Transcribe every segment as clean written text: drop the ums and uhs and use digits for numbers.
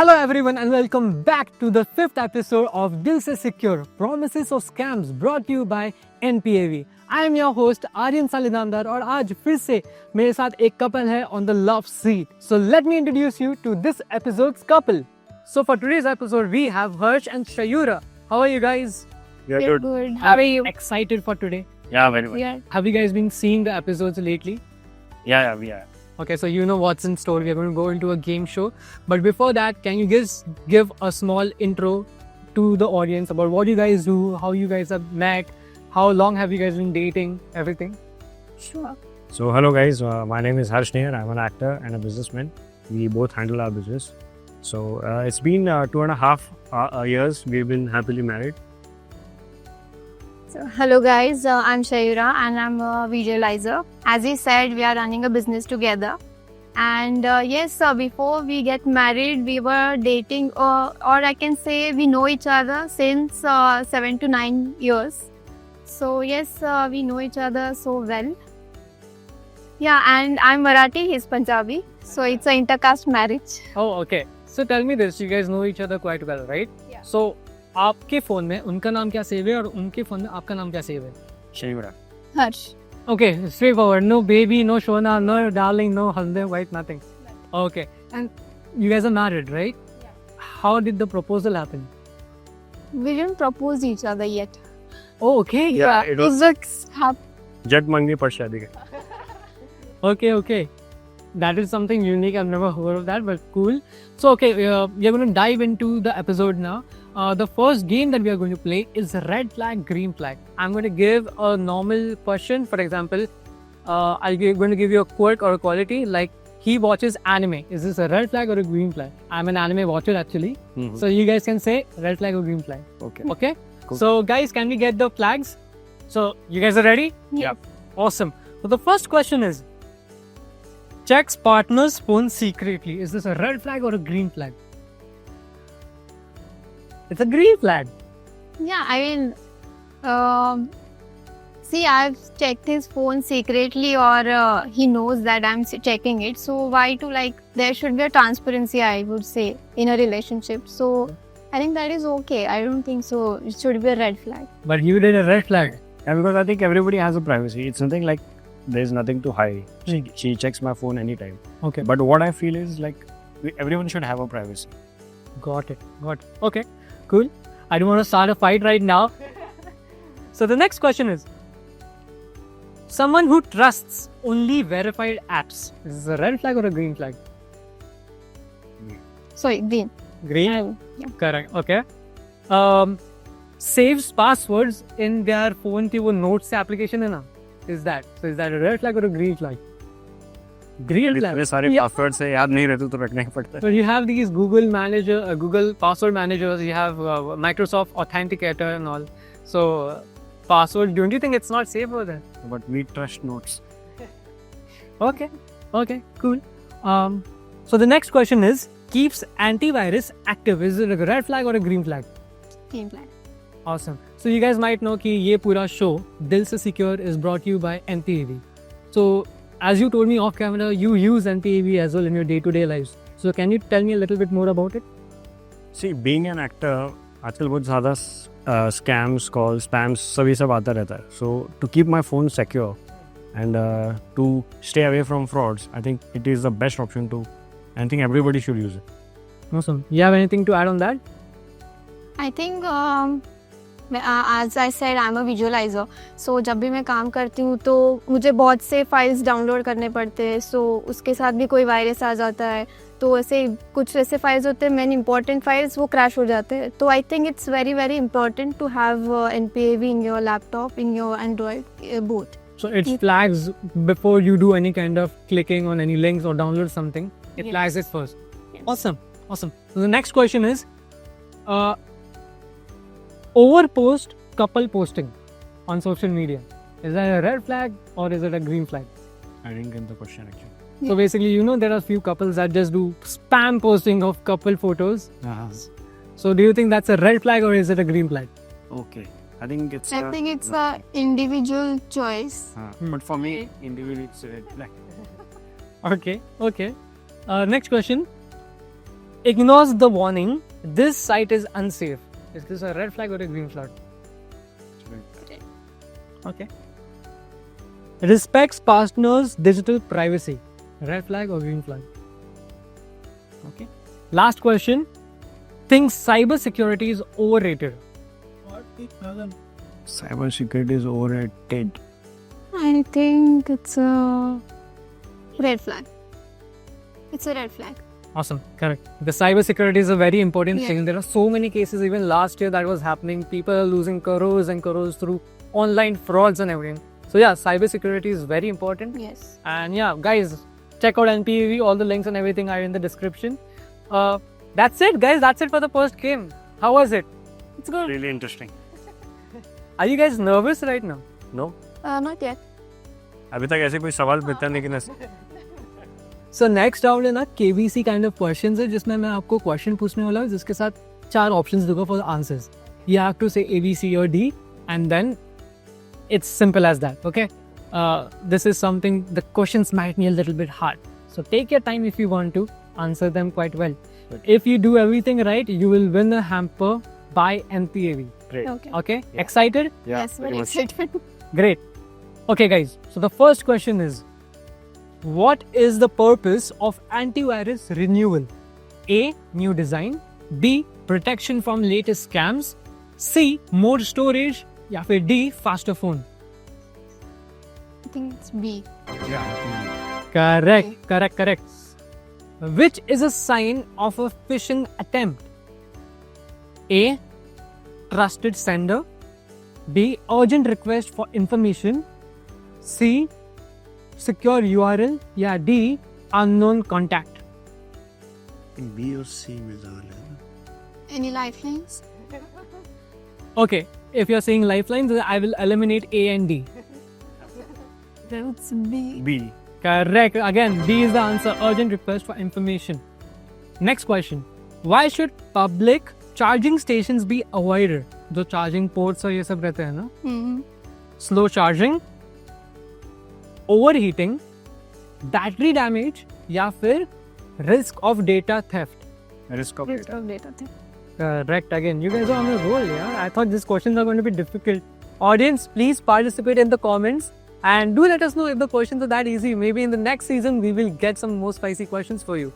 Hello everyone and welcome back to the 5th episode of Dil Se Secure Promises of Scams brought to you by NPAV. I am your host Aryan Salinandar और आज फिर से मेरे साथ एक couple है on the love seat. So let me introduce you to this episode's couple. So for today's episode we have Harsh and Shayura. How are you guys? We're Good. How are you? Excited for today? Yeah, very much. Yeah. Have you guys been seeing the episodes lately? Yeah, we are. Okay, so you know what's in store. We are going to go into a game show. But before that, can you guys give a small intro to the audience about what you guys do, how you guys have met, how long have you guys been dating, everything? Sure. So, hello guys. My name is Harsh Nair. I'm an actor and a businessman. We both handle our business. So, it's been 2.5 years. We've been happily married. So, hello guys, I'm Shayura and I'm a visualizer. As he said, we are running a business together. And yes, before we get married, we were dating, or I can say we know each other since 7 to 9 years. So yes, we know each other so well. Yeah, and I'm Marathi, he's Punjabi. So it's an intercaste marriage. Oh, okay. So tell me this, you guys know each other quite well, right? Yeah. So आपके phone में उनका नाम क्या save है और उनके phone में आपका नाम क्या सेव है? Shayura. Harsh. Okay, straightforward. No baby, no Shona, no darling, no husband, wife, nothing. Okay. And you guys are married, right? Yeah. How did the proposal happen? We didn't propose each other yet. Oh, okay. Yeah, it was Jat Mangni Par Shadi. Okay. That is something unique. I've never heard of that, but cool. So, okay, we are going to dive into the episode now. The first game that we are going to play is red flag, green flag. I'm going to give a normal question. For example, going to give you a quirk or a quality like he watches anime. Is this a red flag or a green flag? I'm an anime watcher actually. So you guys can say red flag or green flag. Okay. Okay? Cool. So guys, can we get the flags? So you guys are ready? Yes. Awesome. So the first question is, checks partner's phone secretly. Is this a red flag or a green flag? It's a green flag. Yeah, I mean, see, I've checked his phone secretly, or he knows that I'm checking it. So why to there should be a transparency, I would say, in a relationship. So I think that is okay. I don't think so. It should be a red flag. But you did a red flag. Yeah, because I think everybody has a privacy. It's nothing like there's nothing to hide. She checks my phone anytime. Okay. But what I feel is everyone should have a privacy. Got it. Okay. Cool. I don't want to start a fight right now. So the next question is, someone who trusts only verified apps. Is this a red flag or a green flag? Sorry, green. Green? Yeah. Correct. Okay. Saves passwords in their phone की वो notes से application है ना? Is that a red flag or a green flag? Green flag. इतने सारे Yeah. Password से याद नहीं रहते तो रखना ही पड़ता है. So you have these Google password managers, you have Microsoft Authenticator and all. So password, don't you think it's not safe over there? But we trust notes. Okay, cool. So the next question is, keeps antivirus active. Is it a red flag or a green flag? Green flag. Awesome. So you guys might know कि ये पूरा show Dil Se Secure is brought to you by NPAV. So as you told me off camera, you use NPAV as well in your day-to-day lives. So can you tell me a little bit more about it? See, being an actor, आजकल बहुत ज़्यादा scams, calls, spams सभी सब आता रहता है. So to keep my phone secure and to stay away from frauds, I think it is the best option to. I think everybody should use it. Awesome. You have anything to add on that? I think as I said, I'm a visualizer. So जब भी मैं काम करती हूँ तो मुझे बहुत से फाइल्स डाउनलोड करने पड़ते हैं. So उसके साथ भी कोई वायरस आ जाता है तो ऐसे कुछ ऐसे फाइल्स होते हैं, मेन इंपॉर्टेंट फाइल्स वो क्रैश हो जाते हैं. तो I think it's very very important to have NPAV in your laptop, in your Android, both. So it flags before you do any kind of clicking on any links or download something. It Yes. flags it first. Yes. Awesome. So the next question is, overpost couple posting on social media. Is that a red flag or is it a green flag? I didn't get the question actually. So basically, there are few couples that just do spam posting of couple photos. So do you think that's a red flag or is it a green flag? Okay. I think it's. I think it's a individual choice. But for me, individually, it's red flag. Okay. Next question. ignores the warning, this site is unsafe. Is this a red flag or a green flag? Okay. Respects partners' digital privacy. Red flag or green flag? Okay. Last question. Thinks cyber security is overrated. Cyber security is overrated. I think it's a red flag. It's a red flag. Awesome, correct. The cyber security is a very important Yeah. thing. There are so many cases, even last year, that was happening. People are losing crores and crores through online frauds and everything. So yeah, cyber security is very important. Yes. And yeah, guys, check out NPAV. All the links and everything are in the description. That's it, guys. That's it for the first game. How was it? It's good. Really interesting. Are you guys nervous right now? No? Not yet. अभी तक ऐसे कोई सवाल पूछता नहीं लेकिन So next round है ना KBC kind of questions है जिसमें मैं आपको question पूछने वाला हूँ जिसके साथ 4 options दूंगा for the answers. You have to say A, B, C or D and then it's simple as that. Okay. This is something the questions might be a little bit hard. So take your time if you want to answer them quite well. If you do everything right, you will win a hamper by NPAV. Great. Okay. Okay. Yeah. Excited? Yes, very excited. Great. Okay, guys. So the first question is, what is the purpose of antivirus renewal? A. New design. B. Protection from latest scams. C. More storage. या फिर D. Faster phone. I think it's B. Correct. Which is a sign of a phishing attempt? A. Trusted sender. B. Urgent request for information. C. Secure URL. या D. Unknown contact. B or C में Any lifelines? Okay, if you're saying lifelines, then I will eliminate A and D. Then it's B. B. Correct. Again, D is the answer. Urgent request for information. Next question. Why should public charging stations be avoided? जो charging ports और ये सब रहते हैं ना? Hmm. Slow charging, overheating, battery damage या फिर risk of data theft. Risk of Risk of data thing. Correct. Again, you guys are on a roll, yeah. I thought these questions are going to be difficult. Audience, please participate in the comments and do let us know if the questions are that easy. Maybe in the next season we will get some more spicy questions for you.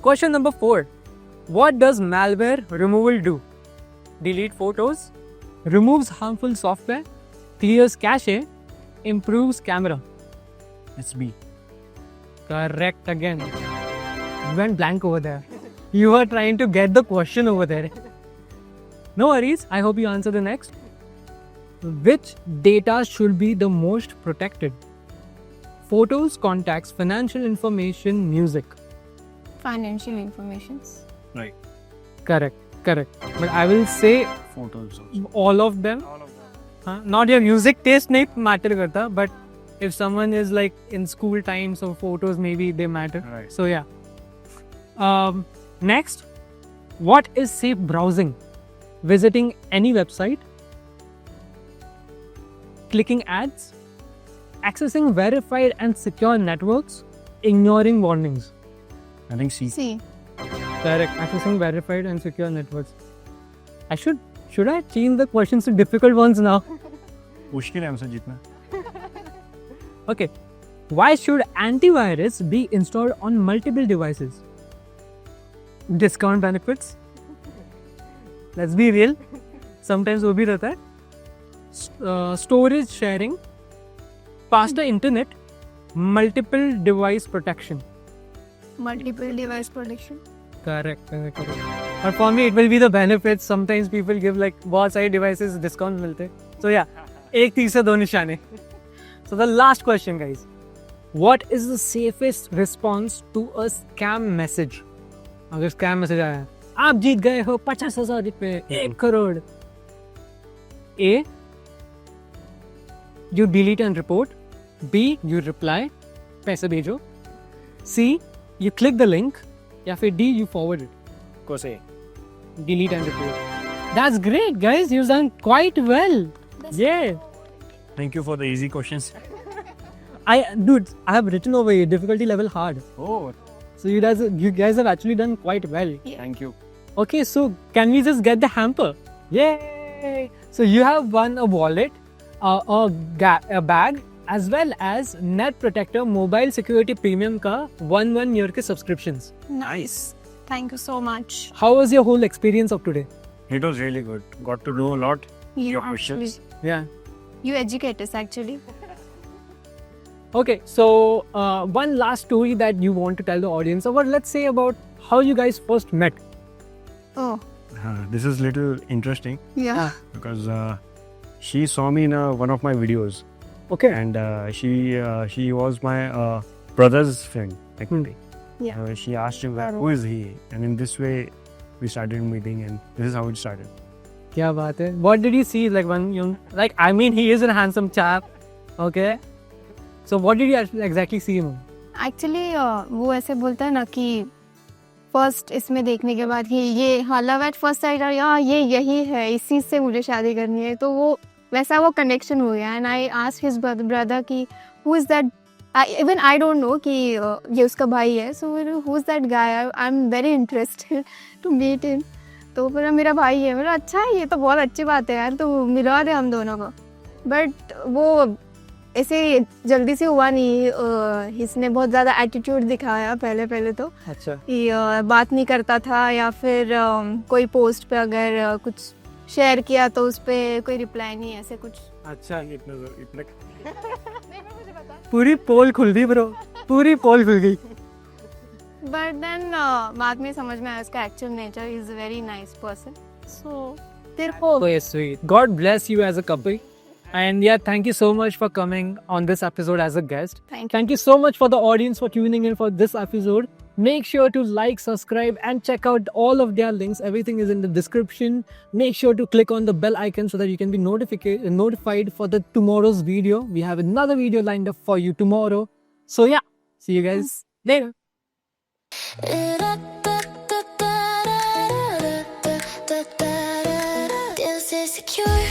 Question number 4. What does malware removal do? Delete photos, removes harmful software, clears cache, improves camera. It's B. Correct again. You went blank over there. You were trying to get the question over there. No worries. I hope you answer the next. Which data should be the most protected? Photos, contacts, financial information, music. Financial informations. Right. Correct. But I will say Photos also. all of them. All of them. Not your music taste नहीं matter करता, but if someone is like in school times, so photos maybe they matter. Right. So yeah. Next, what is safe browsing? Visiting any website, clicking ads, accessing verified and secure networks, ignoring warnings. I think C. C. Correct. Accessing verified and secure networks. Should I change the questions to difficult ones now? मुश्किल है हमसे जीतना. Okay. Why should antivirus be installed on multiple devices? Discount benefits. Let's be real. Sometimes वो भी रहता है. Storage sharing, faster internet, multiple device protection. Multiple device protection. Correct. But for me, it will be the benefits. Sometimes people give like बहुत सारे devices discount मिलते. So yeah, एक तीर से दो निशाने. So the last question, guys. What is the safest response to a scam message? अगर scam message आया है, आप जीत गए हो 50,000 रुपए, 1 crore. A. You delete and report. B. You reply, पैसे भेजो. C. You click the link. या फिर D. You forward it. को से. Delete and report. That's great, guys. You've done quite well. Yeah. Thank you for the easy questions. I have written over here difficulty level hard. Oh. So you guys have actually done quite well. Thank you. Okay, so can we just get the hamper? Yay! So you have won a wallet, a bag, as well as Net Protector Mobile Security Premium का 1 year के subscriptions. Nice. Thank you so much. How was your whole experience of today? It was really good. Got to know a lot. You Your actually, questions. Yeah. you educate us actually. Okay, so one last story that you want to tell the audience, or let's say about how you guys first met. Oh, This is little interesting yeah. because she saw me in one of my videos, Okay. and she was my brother's friend technically. Yeah. She asked him, "Who is he?" And in this way, we started meeting, and this is how it started. क्या बात है? What did you see like when you like? I mean, he is a handsome chap. Okay. So what did you exactly see him? Actually वो ऐसे बोलता है ना कि first इसमें देखने के बाद कि ये हाँ लव एट फर्स्ट साइट और यार ये यही है, इसी से मुझे शादी करनी है, तो वो वैसा वो कनेक्शन हो गया. And I asked his brother कि who is that, even I don't know कि ये उसका भाई है. So who is that guy, I am very interested to meet him. तो फिर मेरा भाई है, मेरा अच्छा है, ये तो बहुत अच्छी बात है यार, तो मिलवा दे हम दोनों को. बट वो ऐसे जल्दी से हुआ नहीं. इसने बहुत ज़्यादा एटीट्यूड दिखाया पहले तो अच्छा. कि बात नहीं करता था, या फिर कोई पोस्ट पे अगर कुछ शेयर किया तो उस पर कोई रिप्लाई नहीं, ऐसे कुछ. अच्छा. पूरी पोल खुल गई ब्रो, पूरी पोल खुल गई. बट देन बाद में समझ में आया उसका actual nature is a very nice person. So तेरे को So sweet. God bless you as a couple. And yeah, thank you so much for coming on this episode as a guest. Thank Thank you so much for the audience for tuning in for this episode. Make sure to like, subscribe, and check out all of their links. Everything is in the description. Make sure to click on the bell icon so that you can be notified for the tomorrow's video. We have another video lined up for you tomorrow. So yeah, see you guys later. Feels insecure.